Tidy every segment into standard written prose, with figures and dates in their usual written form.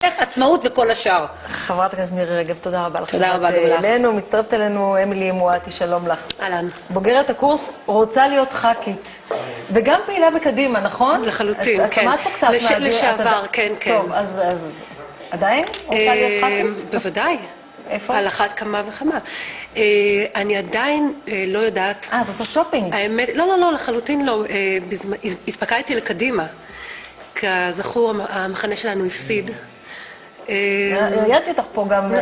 עצמאות וכל השאר. חברת הכנסת מירי רגב, תודה רבה לך. תודה רבה גם לך. אלינו, מצטרפת אלינו אמילי מואטי, שלום לך. אהלן. בוגרת הקורס רוצה להיות ח"כית, וגם פעילה בקדימה, נכון? לחלוטין, כן. שמעת פה קצת לשעבר, כן, כן. טוב, אז עדיין רוצה להיות ח"כית? בוודאי. איפה? על אחת כמה וכמה. אני עדיין לא יודעת... אתה עושה שופינג? האמת, לא, לחלוטין לא. התפקדתי לקדימה. כזכור, המחנה שלנו הפסיד. ראיתי אותך פה גם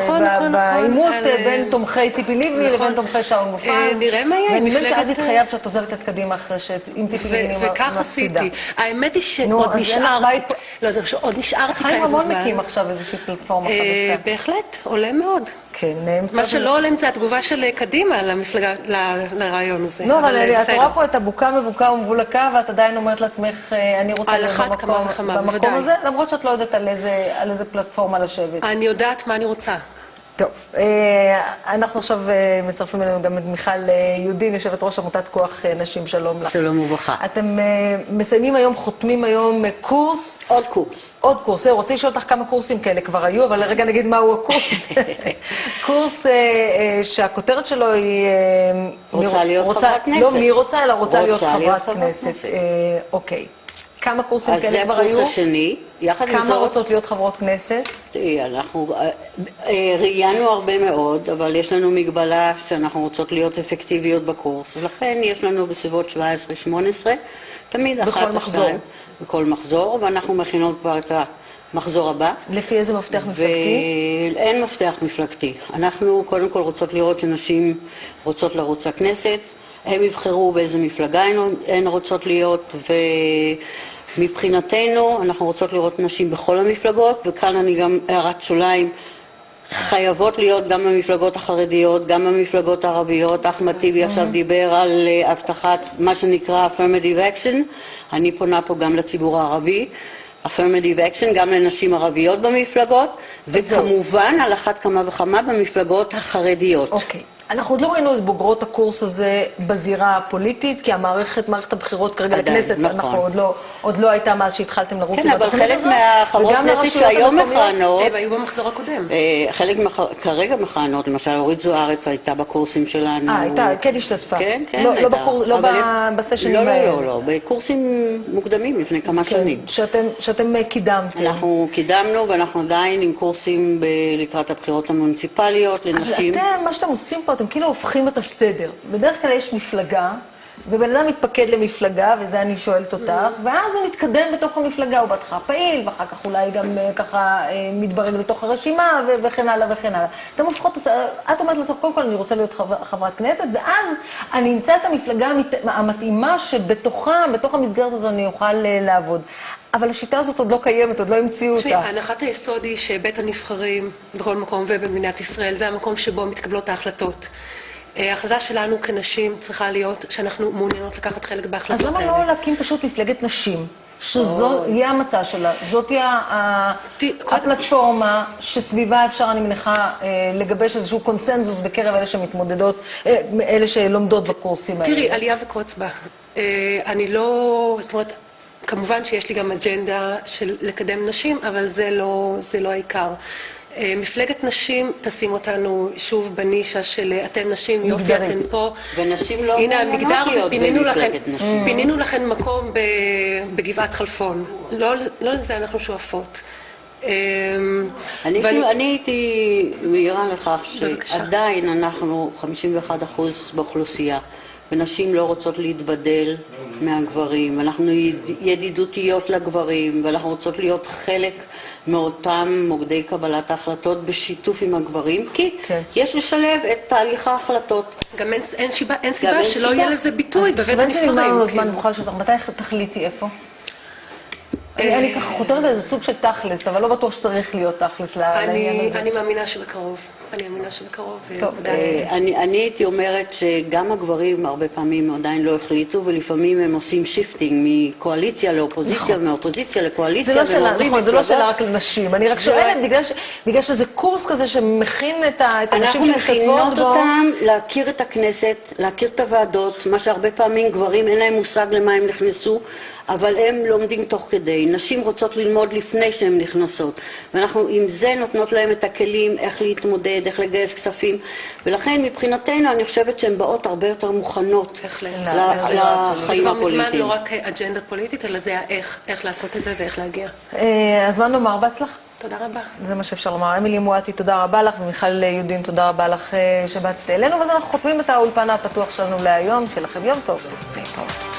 בעימות בין תומכי ציפי לבני לבין תומכי שאול מופז. נראה מה יהיה. ונדמה לי שאז התחייבת שאת עוזבת את קדימה אחרי שעם ציפי לבני מפסידה. וכך עשיתי. האמת היא שעוד נשארתי. לא, זה עוד נשארתי כאן איזה זמן. חיים רמון מקים עכשיו איזושהי פלטפורמה חדשה. בהחלט, עולה מאוד. כן. מה שלא עולה זה התגובה של קדימה למפלגה, לרעיון הזה. לא, אבל את רואה פה את הבוקה מבוקה ומבולקה, ואת עדיין אומרת לעצמך, אני רוצה להיות במקום הזה, למרות שאת לא יודעת על איזה פלטפורמה לשבת. אני יודעת מה אני רוצה. טוב, אנחנו עכשיו מצרפים אלינו גם את מיכל יודין, יושבת ראש עמותת כוח נשים, שלום לך. שלום וברכה. אתם מסיימים היום, חותמים היום קורס. עוד קורס. עוד קורס, רוצה לשאול אותך כמה קורסים כאלה כבר היו, אבל רגע נגיד מהו הקורס. קורס שהכותרת שלו היא... רוצה להיות חברת כנסת. לא מי רוצה, אלא רוצה להיות חברת כנסת. אוקיי. כמה קורסים כאלה כבר היו? אז זה הקורס השני. כמה רוצות להיות חברות כנסת? אנחנו ראיינו הרבה מאוד, אבל יש לנו מגבלה שאנחנו רוצות להיות אפקטיביות בקורס, ולכן יש לנו בסביבות 17-18, תמיד אחת או שתיים. בכל מחזור, ואנחנו מכינות כבר את המחזור הבא. לפי איזה מפתח מפלגתי? אין מפתח מפלגתי. אנחנו קודם כל רוצות לראות שנשים רוצות לרוץ לכנסת, הם יבחרו באיזה מפלגה הן רוצות להיות, ומבחינתנו אנחנו רוצות לראות נשים בכל המפלגות, וכאן אני גם הערת שוליים, חייבות להיות גם במפלגות החרדיות, גם במפלגות הערביות. אחמד טיבי עכשיו דיבר על הבטחת מה שנקרא affirmative action, אני פונה פה גם לציבור הערבי, affirmative action גם לנשים ערביות במפלגות, וכמובן על אחת כמה וכמה במפלגות החרדיות. אוקיי. אנחנו עוד לא ראינו את בוגרות הקורס הזה בזירה הפוליטית, כי מערכת הבחירות כרגע לכנסת, אנחנו עוד לא הייתה מאז שהתחלתם לרוץ עם התוכנית הזאת. כן, אבל חלק מהחברות כנסת שהיום מכהנות, הם היו במחזור הקודם. חלק כרגע מכהנות, למשל אורית זוארץ הייתה בקורסים שלנו. הייתה, כן השתתפה. כן, כן. לא בסשנים האלה. לא, בקורסים מוקדמים לפני כמה שנים. שאתם קידמתם. אנחנו קידמנו ואנחנו עדיין עם קורסים לקראת הבחירות המוניציפליות לנשים. אבל מה שאתם עושים פה, אתם כאילו הופכים את הסדר. בדרך כלל יש מפלגה, ובן אדם מתפקד למפלגה, וזה אני שואלת אותך, ואז הוא מתקדם בתוך המפלגה, הוא בהתחלה פעיל, ואחר כך אולי גם ככה מתברג לתוך הרשימה, וכן הלאה וכן הלאה. אתם הופכות, את אומרת לסוף, קודם כל אני רוצה להיות חברת כנסת, ואז אני אמצא את המפלגה המתאימה שבתוכה, בתוך המסגרת הזו אני אוכל לעבוד. אבל השיטה הזאת עוד לא קיימת, עוד לא המציאו אותה. תשמעי, הנחת היסוד היא שבית הנבחרים בכל מקום ובמדינת ישראל, זה המקום שבו מתקבלות ההחלטות. ההחלטה שלנו כנשים צריכה להיות שאנחנו מעוניינות לקחת חלק בהחלטות האלה. אז למה לא להקים פשוט מפלגת נשים? שזו יהיה המצע שלה, זאת תהיה הפלטפורמה שסביבה אפשר, אני מניחה, לגבש איזשהו קונסנזוס בקרב אלה שמתמודדות, אלה שלומדות בקורסים האלה. תראי, עלייה וקוץ בה. אני לא, זאת אומרת, כמובן שיש לי גם אג'נדה של לקדם נשים, אבל זה לא העיקר. מפלגת נשים תשים אותנו שוב בנישה של אתן נשים, יופי, אתן פה. ונשים לא מעוניינות להיות במפלגת נשים. פינינו לכן מקום בגבעת חלפון. לא לזה אנחנו שואפות. אני הייתי מעירה לכך שעדיין אנחנו 51% באוכלוסייה. ונשים לא רוצות להתבדל מהגברים, אנחנו ידידותיות לגברים, ואנחנו רוצות להיות חלק מאותם מוקדי קבלת ההחלטות בשיתוף עם הגברים, כי יש לשלב את תהליך ההחלטות. גם אין סיבה שלא יהיה לזה ביטוי בבית הנבחרים. כיוון שנגמר לנו זמן מוכל שלך, מתי תחליטי איפה? אני ככה חותרת לאיזה סוג של תכלס, אבל לא בטוח שצריך להיות תכלס לעניין הזה. אני מאמינה שבקרוב. טוב, אני הייתי אומרת שגם הגברים הרבה פעמים עדיין לא החליטו, ולפעמים הם עושים שיפטינג מקואליציה לאופוזיציה, ומאופוזיציה לקואליציה. זה לא שאלה רק לנשים. אני רק שואלת בגלל שזה קורס כזה שמכין את הנשים אנחנו מכינות אותם להכיר את הכנסת, להכיר את הוועדות, מה שהרבה פעמים גברים אין להם מושג למה הם נכנסו, אבל הם לומדים תוך כדי. נשים רוצות ללמוד לפני שהן נכנסות, ואנחנו עם זה נותנות להם את הכלים איך להתמודד, איך לגייס כספים, ולכן מבחינתנו אני חושבת שהן באות הרבה יותר מוכנות לחיים כבר מזמן הפוליטיים. לא רק אג'נדה פוליטית, אלא זה איך לעשות את זה ואיך להגיע. אז מה נאמר? בהצלחה. תודה רבה. זה מה שאפשר לומר. אמילי מואטי, תודה רבה לך, ומיכל יודין, תודה רבה לך שבאת אלינו, ואז אנחנו חותמים את האולפן הפתוח שלנו להיום, שלכם יום טוב. להתראות.